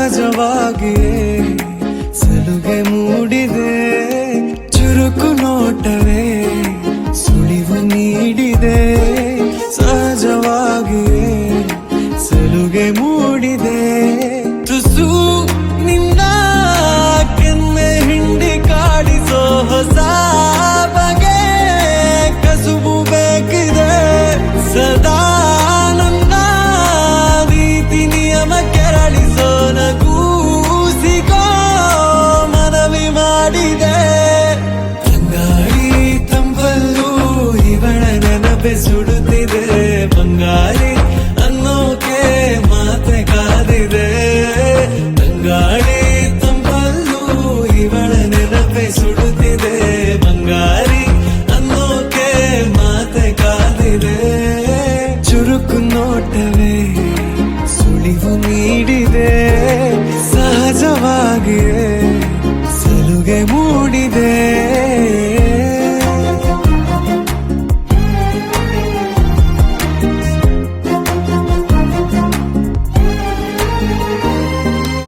ಸಹಜವಾಗಿಯೇ ಸಲುಗೆ ಮೂಡಿದೆ, ಚುರುಕು ನೋಟವೇ ಸುಳಿವು ನೀಡಿದೆ, ಸಹಜವಾಗಿಯೇ ಸಲುಗೆ ಮೂಡಿದೆ. ತುಸು ನಿನ್ನ ಕೆನ್ನೆ ಹಿಂಡಿ ಕಾಡಿಸೋ ಹೊಸ ಬಗೆ ಕಸುಬು ಬೇಕಿದೆ, ಸದಾ ನನ್ನ ರೀತಿ ನಿಯಮ ಕೆರಳಿಸೋ ನಗೂಸಿಗೋ ಮನವಿ ಮಾಡಿದೆ. ತಂಗಾಳಿ ತಂಪಲ್ಲೂ ಇವಳ ನೆನಪೆ ಸುಡುತ್ತಿದೆ, ಬಂಗಾರಿ ಅನ್ನೋಕೆ ಮಾತೆ ಕಾದಿದೆ. ತಂಗಾಳಿ ತಂಪಲ್ಲೂ ಇವಳ ನೆನಪೆ ಸುಡುತ್ತಿದೆ, ಬಂಗಾರಿ ಅನ್ನೋಕೆ ಮಾತೆ ಕಾದಿದೆ. ಚುರುಕು ನೋಟವೇ ಸುಳಿವು ನೀಡಿದೆ, ಸಹಜವಾಗಿಯೇ